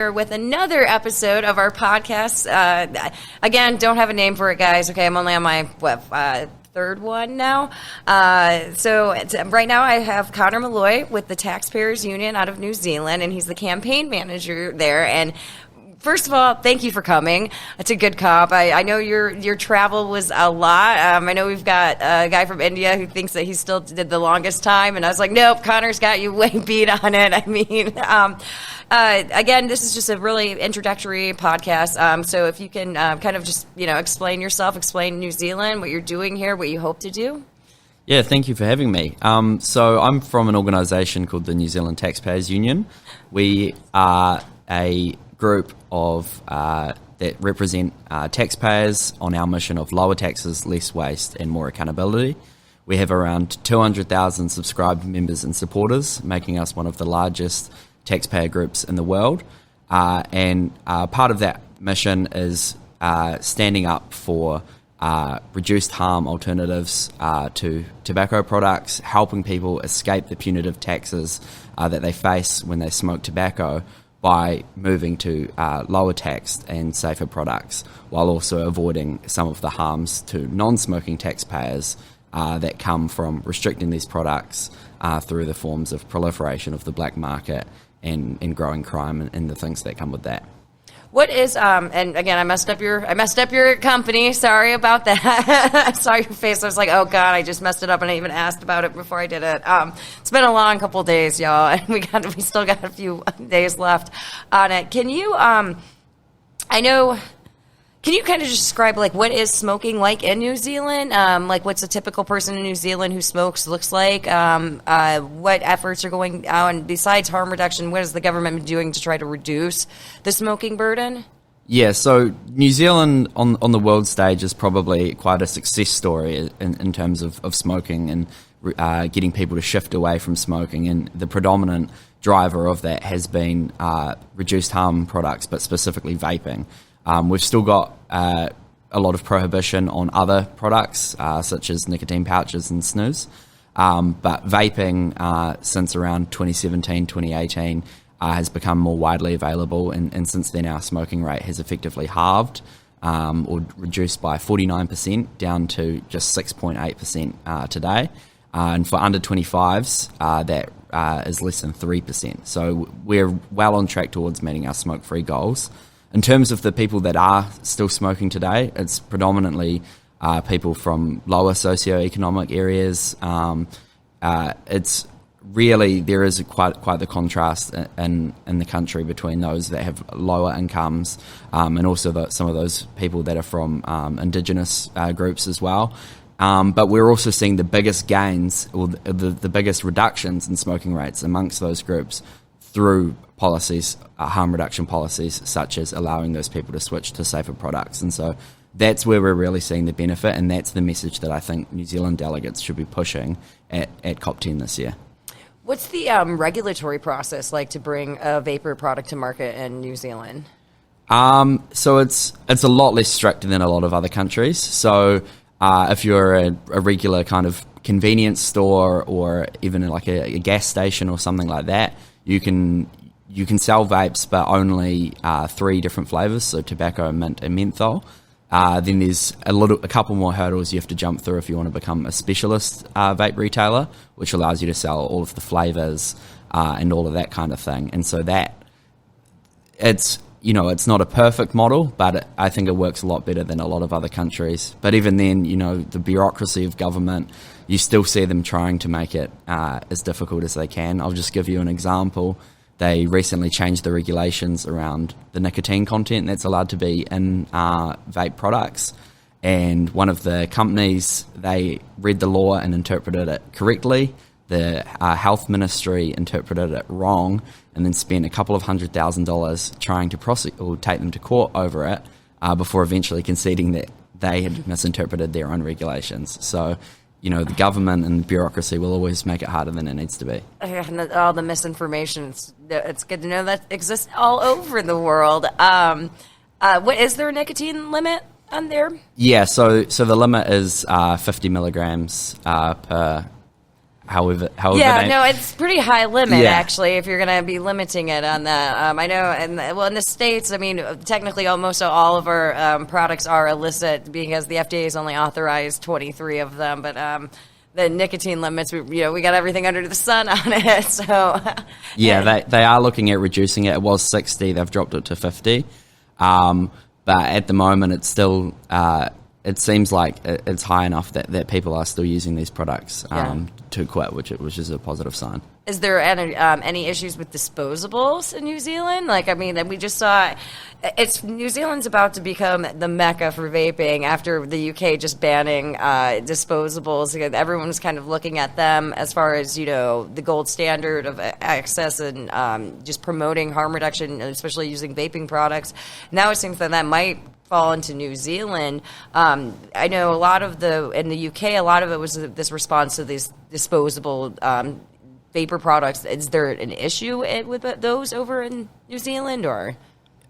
With another episode of our podcast. Again, don't have a name for it, guys. Okay, I'm only on my third one now. Right now I have Connor Molloy with the Taxpayers Union out of New Zealand, and he's the campaign manager there. And first of all, thank you for coming. It's a good comp. I know your travel was a lot. I know we've got a guy from India who thinks that he still did the longest time, and I was like, nope, Connor's got you way beat on it. I mean, again, this is just a really introductory podcast. So if you can kind of just, explain yourself, explain New Zealand, what you're doing here, what you hope to do. Yeah, thank you for having me. So I'm from an organisation called the New Zealand Taxpayers Union. We are a group of that represent taxpayers on our mission of lower taxes, less waste and more accountability. We have around 200,000 subscribed members and supporters, making us one of the largest taxpayer groups in the world. And part of that mission is standing up for reduced harm alternatives to tobacco products, helping people escape the punitive taxes that they face when they smoke tobacco by moving to lower taxed and safer products, while also avoiding some of the harms to non-smoking taxpayers that come from restricting these products through the forms of proliferation of the black market and growing crime and the things that come with that. What is and again, I messed up your company. Sorry about that. I saw your face. I was like, oh God, I just messed it up, and I even asked about it before I did it. It's been a long couple days, y'all, and we still got a few days left on it. Can you Can you kind of just describe, what is smoking like in New Zealand? What's a typical person in New Zealand who smokes looks like? What efforts are going on besides harm reduction? What is the government doing to try to reduce the smoking burden? Yeah, so New Zealand on the world stage is probably quite a success story in terms of smoking and getting people to shift away from smoking. And the predominant driver of that has been reduced harm products, but specifically vaping. We've still got a lot of prohibition on other products, such as nicotine pouches and snus. But vaping, since around 2017, 2018, has become more widely available. And since then, our smoking rate has effectively halved or reduced by 49% down to just 6.8% today. And for under 25s, that is less than 3%. So we're well on track towards meeting our smoke-free goals. In terms of the people that are still smoking today, it's predominantly people from lower socioeconomic areas. It's really, there is quite the contrast in the country between those that have lower incomes and also some of those people that are from Indigenous groups as well. But we're also seeing the biggest gains or the biggest reductions in smoking rates amongst those groups through policies, harm reduction policies, such as allowing those people to switch to safer products. And so that's where we're really seeing the benefit, and that's the message that I think New Zealand delegates should be pushing at COP10 this year. What's the regulatory process like to bring a vapor product to market in New Zealand? So it's a lot less strict than a lot of other countries. So if you're a regular kind of convenience store or even like a gas station or something like that, you can sell vapes, but only 3 different flavors, so tobacco, mint, and menthol. Then there's a couple more hurdles you have to jump through if you want to become a specialist vape retailer, which allows you to sell all of the flavors and all of that kind of thing. And so that it's not a perfect model, but I think it works a lot better than a lot of other countries. But even then, the bureaucracy of government, you still see them trying to make it as difficult as they can. I'll just give you an example. They recently changed the regulations around the nicotine content that's allowed to be in vape products. And one of the companies, they read the law and interpreted it correctly. The health ministry interpreted it wrong and then spent a couple of $100,000 trying to prosecute or take them to court over it before eventually conceding that they had misinterpreted their own regulations. So, the government and bureaucracy will always make it harder than it needs to be. All the misinformation, it's good to know that exists all over the world. Is there a nicotine limit on there? Yeah, so the limit is 50 milligrams per however. Yeah, no, it's pretty high limit actually. If you're going to be limiting it on that, I know, and well, in the States, I mean, technically, almost all of our products are illicit because the FDA has only authorized 23 of them, but. The nicotine limits, we got everything under the sun on it. So, they are looking at reducing it. It was 60, they've dropped it to 50. But at the moment, it's still. It seems like it's high enough that people are still using these products to quit, which is a positive sign. Is there any issues with disposables in New Zealand? Like, I mean, we just saw New Zealand's about to become the mecca for vaping after the UK just banning disposables. Everyone's kind of looking at them as far as, the gold standard of access and just promoting harm reduction, especially using vaping products. Now it seems that might fall into New Zealand. I know in the UK, a lot of it was this response to these disposable vapor products. Is there an issue with those over in New Zealand, or?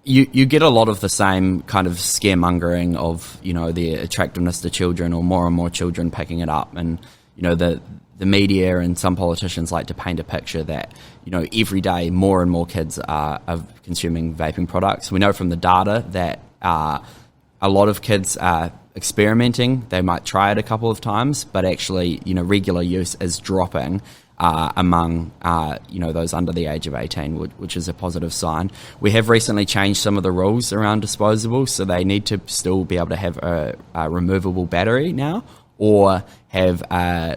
You get a lot of the same kind of scaremongering of, the attractiveness to children, or more and more children picking it up. And, the media and some politicians like to paint a picture that, every day more and more kids are consuming vaping products. We know from the data that a lot of kids are experimenting. They might try it a couple of times, but actually, regular use is dropping among those under the age of 18, which is a positive sign. We have recently changed some of the rules around disposables, so they need to still be able to have a removable battery now, or have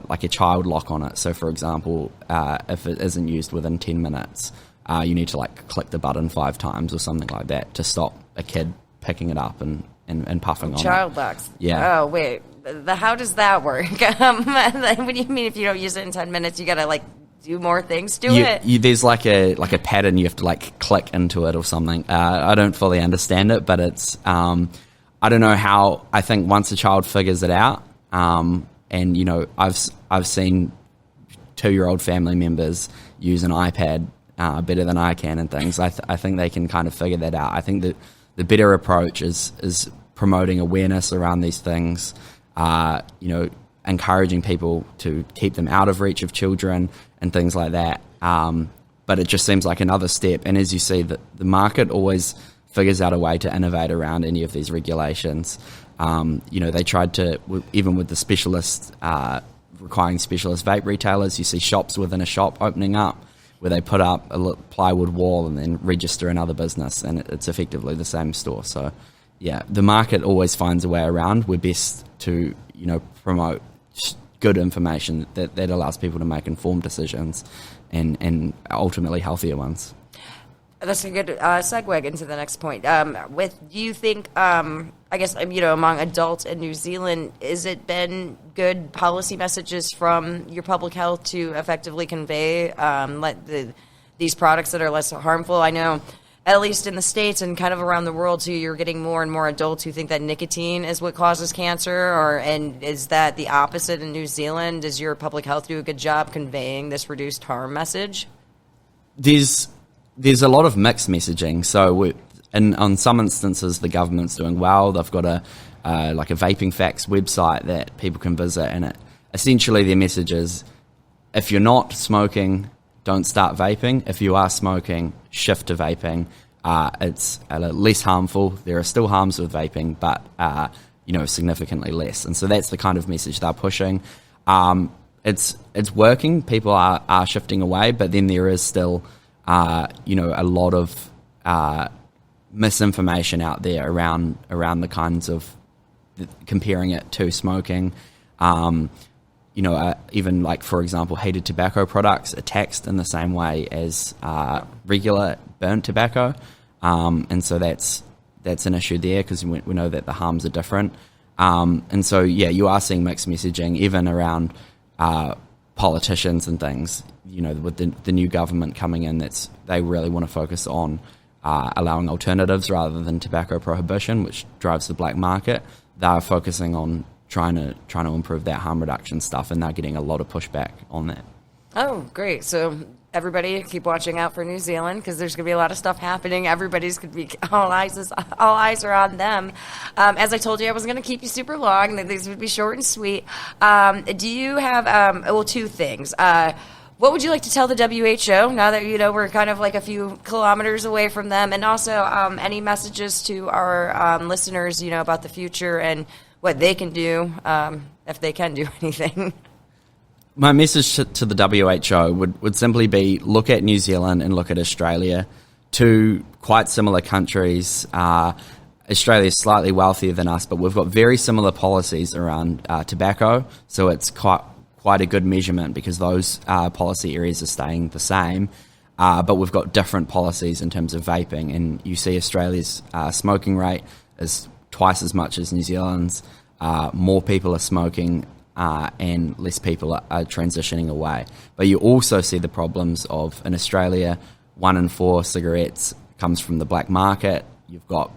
like a child lock on it. So, for example, if it isn't used within 10 minutes, you need to click the button 5 times or something like that to stop a kid picking it up and puffing on it. Child locks. Yeah. Oh, wait. How does that work? What do you mean if you don't use it in 10 minutes, you got to do more things to it? There's like a pattern you have to click into it or something. I don't fully understand it, but it's I don't know how. I think once a child figures it out, and I've seen 2-year-old family members use an iPad better than I can and things. I think they can kind of figure that out. I think that the better approach is promoting awareness around these things. Encouraging people to keep them out of reach of children and things like that. But it just seems like another step. And as you see, the market always figures out a way to innovate around any of these regulations. They tried to, even with the specialist, requiring specialist vape retailers, you see shops within a shop opening up where they put up a plywood wall and then register another business, and it's effectively the same store. So, the market always finds a way around. We're best to, promote good information that allows people to make informed decisions and ultimately healthier ones. That's a good segue into the next point. Do you think, I guess, among adults in New Zealand, has it been good policy messages from your public health to effectively convey these products that are less harmful? I know, at least in the States and kind of around the world too, you're getting more and more adults who think that nicotine is what causes cancer, and is that the opposite in New Zealand? Does your public health do a good job conveying this reduced harm message? There's a lot of mixed messaging. So on some instances, the government's doing well. They've got a vaping facts website that people can visit, and essentially their message is, if you're not smoking, don't start vaping. If you are smoking, shift to vaping. It's less harmful. There are still harms with vaping, but significantly less. And so that's the kind of message they're pushing. It's working. People are shifting away, but then there is still a lot of misinformation out there around the kinds of comparing it to smoking. Even for example, heated tobacco products are taxed in the same way as regular burnt tobacco, and so that's an issue there because we know that the harms are different. And so you are seeing mixed messaging even around politicians and things. With the new government coming in, they really want to focus on allowing alternatives rather than tobacco prohibition, which drives the black market. They're focusing on trying to improve that harm reduction stuff, and they're getting a lot of pushback on that. Oh, great. So everybody keep watching out for New Zealand because there's going to be a lot of stuff happening. Everybody's going to be all eyes are on them. As I told you, I wasn't going to keep you super long. These would be short and sweet. Do you have two things? What would you like to tell the WHO now that we're kind of like a few kilometers away from them, and also any messages to our listeners, about the future and what they can do if they can do anything? My message to the WHO would simply be look at New Zealand and look at Australia, two quite similar countries. Australia is slightly wealthier than us, but we've got very similar policies around tobacco, so it's quite a good measurement because those policy areas are staying the same. But we've got different policies in terms of vaping, and you see Australia's smoking rate is twice as much as New Zealand's. More people are smoking and less people are transitioning away. But you also see the problems of, in Australia, 1 in 4 cigarettes comes from the black market. You've got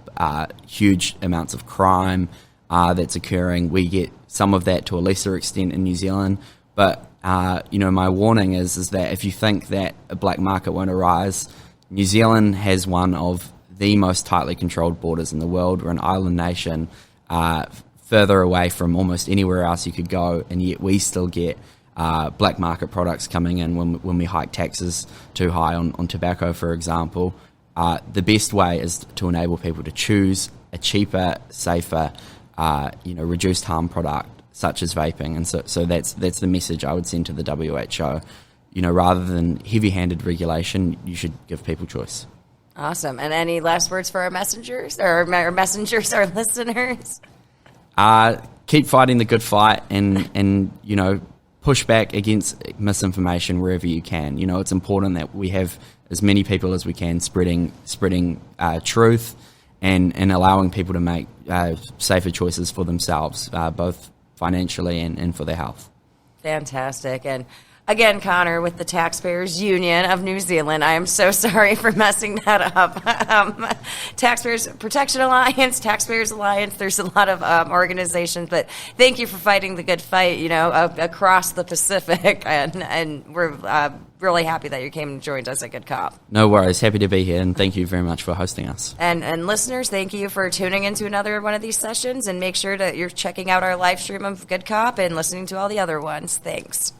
huge amounts of crime that's occurring. We get some of that to a lesser extent in New Zealand. But, my warning is that if you think that a black market won't arise, New Zealand has one of the most tightly controlled borders in the world. We're an island nation, further away from almost anywhere else you could go, and yet we still get black market products coming in when we hike taxes too high on tobacco, for example. The best way is to enable people to choose a cheaper, safer, reduced harm product such as vaping, and so that's the message I would send to the WHO. Rather than heavy-handed regulation, you should give people choice. Awesome. And any last words for our messengers, our listeners? Keep fighting the good fight and push back against misinformation wherever you can. It's important that we have as many people as we can spreading truth and allowing people to make safer choices for themselves, both financially and for their health. Fantastic. And again, Connor, with the Taxpayers Union of New Zealand, I am so sorry for messing that up. Taxpayers Protection Alliance, Taxpayers Alliance, there's a lot of organizations, but thank you for fighting the good fight, across the Pacific, and we're really happy that you came and joined us at Good Cop. No worries. Happy to be here, and thank you very much for hosting us. And listeners, thank you for tuning into another one of these sessions, and make sure that you're checking out our live stream of Good Cop and listening to all the other ones. Thanks.